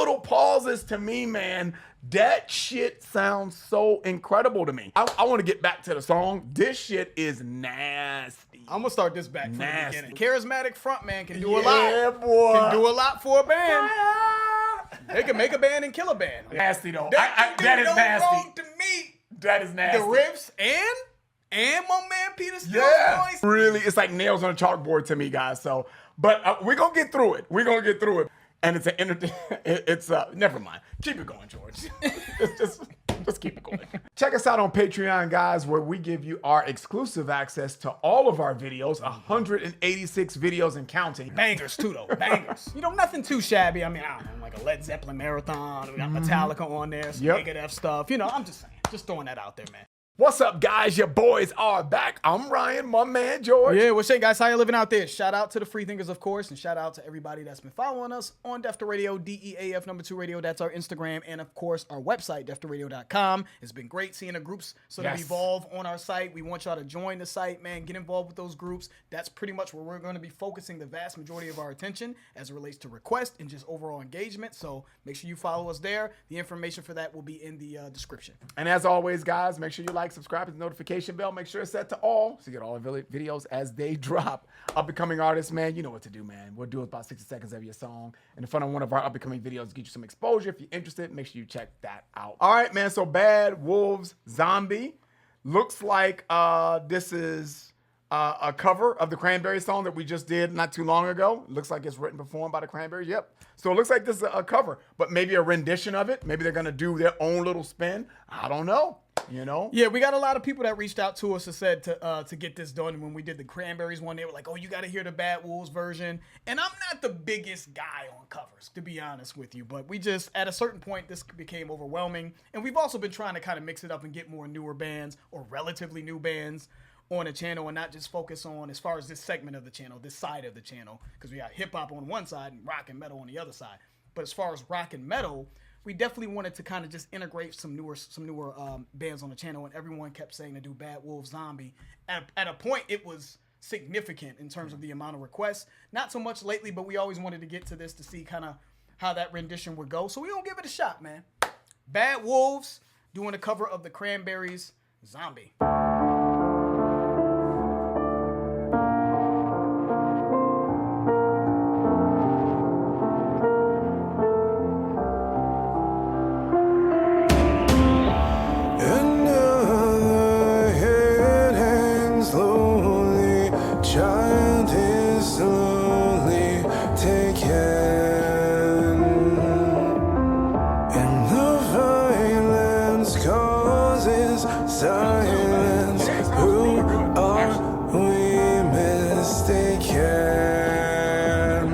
little pauses to me, man, that shit sounds so incredible to me. I want to get back to the song. This shit is nasty. I'm gonna start this back from the beginning. Charismatic frontman can do a lot. Yeah, boy. Can do a lot for a band. They can make a band and kill a band. Nasty though. That is nasty. Wrong to me. That is nasty. The riffs and my man Peter Steele's voice. Really, it's like nails on a chalkboard to me, guys. So, but we're gonna get through it. We're gonna get through it. And it's never mind. Keep it going, George. just keep it going. Check us out on Patreon, guys, where we give you our exclusive access to all of our videos, 186 videos and counting. Bangers too, though. Bangers. You know, nothing too shabby. I mean, I don't know, like a Led Zeppelin marathon. We got Metallica on there, some Megadeth stuff. You know, I'm just saying, just throwing that out there, man. What's up, guys? Your boys are back. I'm Ryan, my man, George. Yeah, what's up, guys? How you living out there? Shout out to the free thinkers, of course, and shout out to everybody that's been following us on Def to Radio, DEAF #2 Radio. That's our Instagram, and of course, our website, deftoradio.com. It's been great seeing the groups sort of evolve on our site. We want y'all to join the site, man. Get involved with those groups. That's pretty much where we're going to be focusing the vast majority of our attention as it relates to requests and just overall engagement. So make sure you follow us there. The information for that will be in the description. And as always, guys, make sure you like, subscribe, hit the notification bell. Make sure it's set to all so you get all the videos as they drop. Up-and-coming artists, man, you know what to do, man. We'll do about 60 seconds of your song in front of one of our up-and-coming videos to get you some exposure. If you're interested, make sure you check that out. All right, man, so Bad Wolves Zombie. Looks like this is a cover of the Cranberries song that we just did not too long ago. Looks like it's written and performed by the Cranberries. Yep. So it looks like this is a cover, but maybe a rendition of it. Maybe they're going to do their own little spin. I don't know. You know? Yeah, we got a lot of people that reached out to us and said to get this done. When we did the Cranberries one, they were like, oh, you got to hear the Bad Wolves version. And I'm not the biggest guy on covers, to be honest with you. But we just, at a certain point, this became overwhelming. And we've also been trying to kind of mix it up and get more newer bands or relatively new bands on the channel and not just focus on, as far as this segment of the channel, this side of the channel, because we got hip hop on one side and rock and metal on the other side. But as far as rock and metal, we definitely wanted to kind of just integrate some newer bands on the channel, and everyone kept saying to do Bad Wolves Zombie. At a point, it was significant in terms of the amount of requests. Not so much lately, but we always wanted to get to this to see kind of how that rendition would go. So we're going to give it a shot, man. Bad Wolves doing a cover of the Cranberries' Zombie. Silence, who are we mistaken?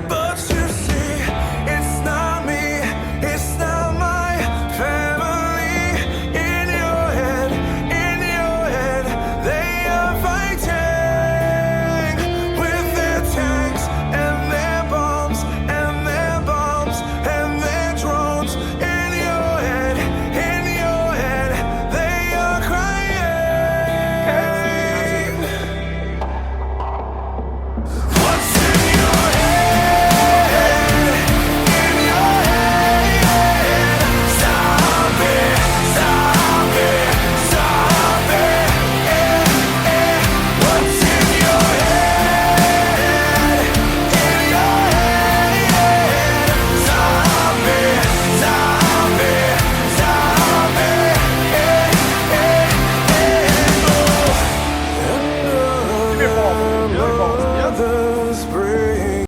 But you see, it's not me, it's not my family. In your head, they are fighting with their tanks and their bombs and their bombs and their drones. In your head, they are crying.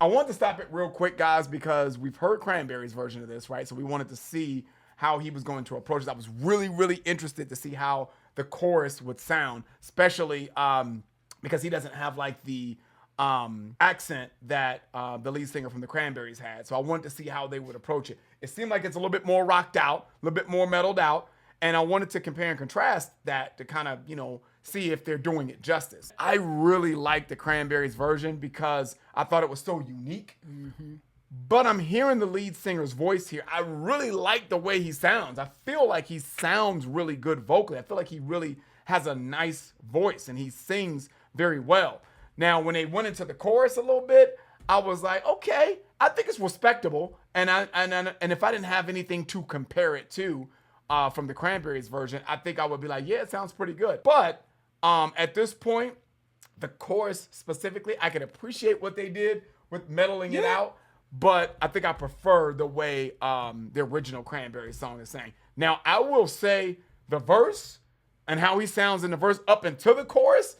I wanted to stop it real quick, guys, because we've heard Cranberries' version of this, right? So we wanted to see how he was going to approach it. I was really interested to see how the chorus would sound, especially because he doesn't have like the accent that the lead singer from the Cranberries had. So I wanted to see how they would approach it. It seemed like it's a little bit more rocked out, a little bit more metaled out. And I wanted to compare and contrast that to kind of, you know, see if they're doing it justice. I really liked the Cranberries version because I thought it was so unique. But I'm hearing the lead singer's voice here. I really like the way he sounds. I feel like he sounds really good vocally. I feel like he really has a nice voice and he sings very well. Now, when they went into the chorus a little bit, I was like, okay, I think it's respectable, and if I didn't have anything to compare it to from the Cranberries version, I think I would be like, yeah, it sounds pretty good. But at this point, the chorus specifically, I can appreciate what they did with meddling it out, but I think I prefer the way the original Cranberries song is sang. Now, I will say the verse and how he sounds in the verse up into the chorus,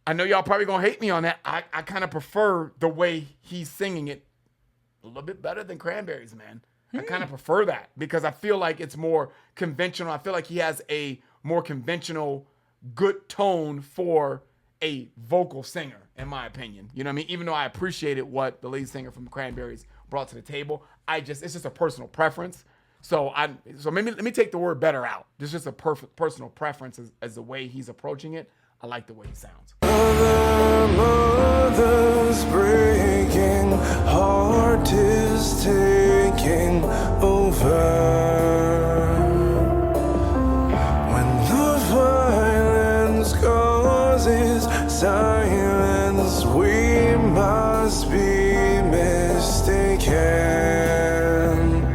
I know y'all probably gonna hate me on that. I kind of prefer the way he's singing it a little bit better than Cranberries, man. I kind of prefer that because I feel like it's more conventional. I feel like he has a more conventional, good tone for a vocal singer, in my opinion. You know what I mean? Even though I appreciated what the lead singer from Cranberries brought to the table, it's just a personal preference. So maybe let me take the word better out. It's just a personal preference as the way he's approaching it. I like the way he sounds. Mother's breaking, heart is taking over. When the violence causes silence, we must be mistaken.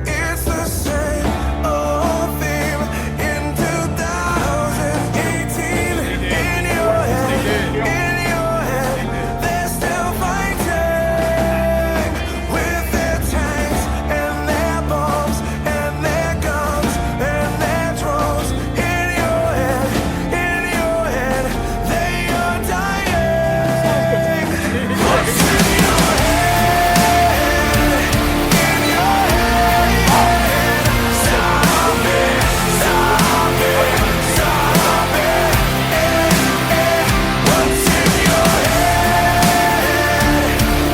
It's the same old theme in 2018. In your head, they're still fighting with their tanks and their bombs and their guns and their drones. In your head, they are dying. What's in your head? In your head, stop it, stop it, stop it. What's in your head?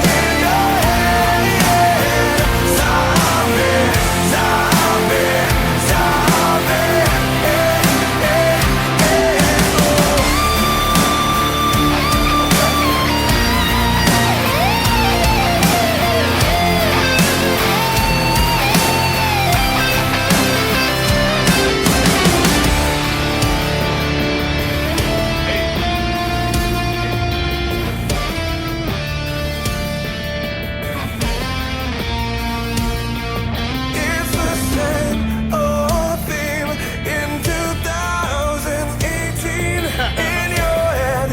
In your head, stop it, stop it, stop it. It's the same old theme in 2018. In your head,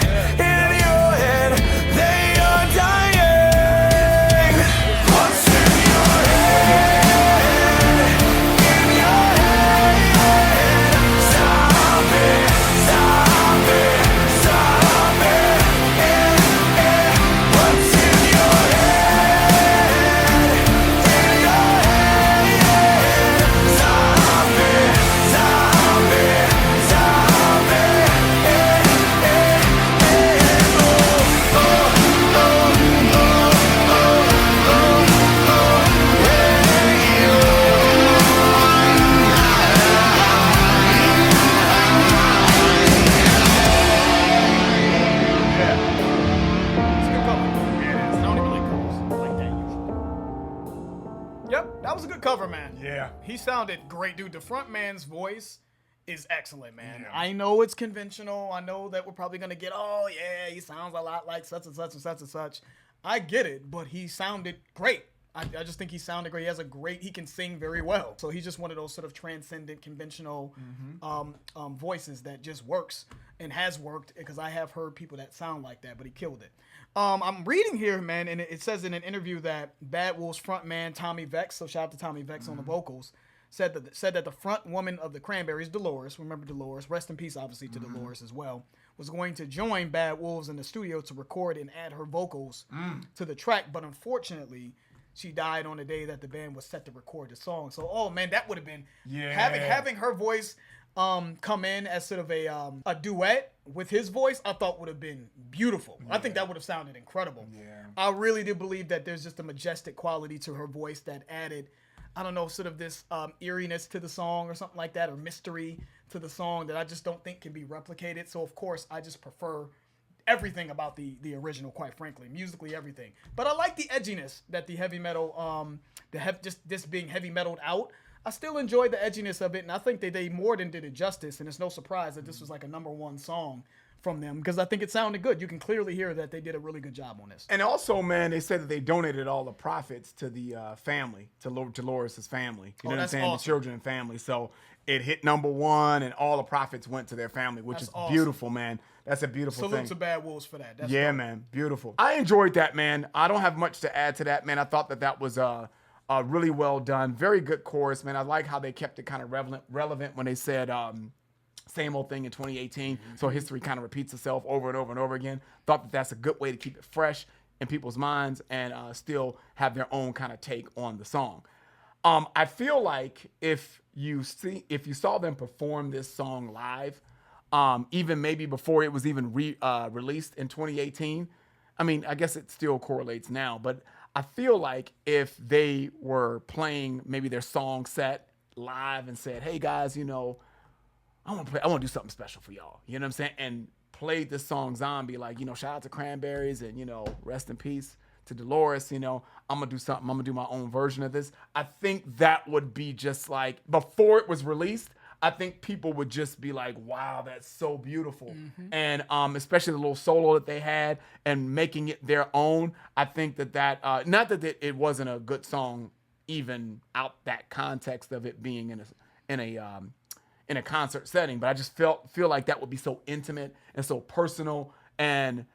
they are dying. What's in your head? In your head, stop it, stop it, stop it. What's in your head? In your head, stop it, stop it, stop it. It's a good cover. Yeah, it is. I don't even like covers like that usually. Yep, that was a good cover, man. Yeah. He sounded great, dude. The front man's voice is excellent, man. Yeah. I know it's conventional. I know that we're probably gonna get, oh yeah, he sounds a lot like such and such and such and such. I get it, but he sounded great. I just think he sounded great. He can sing very well. So he's just one of those sort of transcendent, conventional voices that just works and has worked, because I have heard people that sound like that, but he killed it. I'm reading here, man, and it says in an interview that Bad Wolves frontman Tommy Vex, so shout out to Tommy Vex on the vocals, said that the front woman of the Cranberries, Dolores, remember Dolores, rest in peace obviously to Dolores as well, was going to join Bad Wolves in the studio to record and add her vocals to the track, but unfortunately she died on the day that the band was set to record the song. So, oh man, that would have been having her voice come in as sort of a duet with his voice. I thought would have been beautiful. I think that would have sounded incredible. Yeah. I really do believe that there's just a majestic quality to her voice that added, I don't know, sort of this eeriness to the song or something like that, or mystery to the song that I just don't think can be replicated. So of course I just prefer everything about the original, quite frankly, musically, everything. But I like the edginess that the heavy metal, just this being heavy metaled out. I still enjoyed the edginess of it, and I think they more than did it justice. And it's no surprise that this was like a #1 song from them because I think it sounded good. You can clearly hear that they did a really good job on this. And also, man, they said that they donated all the profits to the family, to Dolores' family. You know what I'm that's saying? awesome. The children and family. So it hit #1, and all the profits went to their family, which That's is awesome. beautiful, man. That's a beautiful Salute thing. to Bad Wolves for that. That's Yeah, dope. man, beautiful. I enjoyed that, man. I don't have much to add to that, man. I thought that was really well done. Very good chorus, man. I like how they kept it kind of relevant when they said same old thing in 2018. So history kind of repeats itself over and over and over again. Thought that that's a good way to keep it fresh in people's minds and still have their own kind of take on the song. I feel like if you saw them perform this song live, even maybe before it was even released in 2018, I mean, I guess it still correlates now, but I feel like if they were playing maybe their song set live and said, "Hey guys, you know, I want to do something special for y'all," you know what I'm saying, and played this song "Zombie," like, you know, shout out to Cranberries and, you know, rest in peace to Dolores, you know, I'm gonna do something. I'm gonna do my own version of this. I think that would be just like, before it was released, I think people would just be like, wow, that's so beautiful. And especially the little solo that they had and making it their own. I think that not that it wasn't a good song, even out that context of it being in a concert setting, but I just feel like that would be so intimate and so personal, and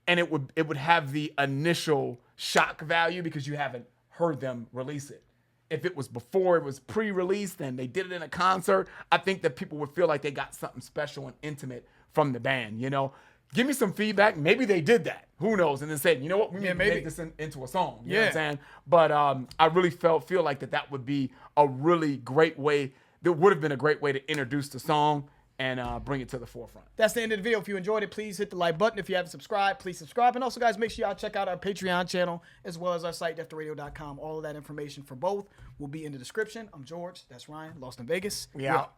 it would have the initial shock value because you haven't heard them release it. If it was before it was pre-released and they did it in a concert, I think that people would feel like they got something special and intimate from the band, you know? Give me some feedback. Maybe they did that. Who knows? And then said, you know what? We need to make this into a song. You know what I'm saying? But I really feel like that would be a really great way. That would have been a great way to introduce the song and bring it to the forefront. That's the end of the video. If you enjoyed it, please hit the like button. If you haven't subscribed, please subscribe. And also, guys, make sure y'all check out our Patreon channel as well as our site, deftheradio.com. All of that information for both will be in the description. I'm George. That's Ryan. Lost in Vegas. We out.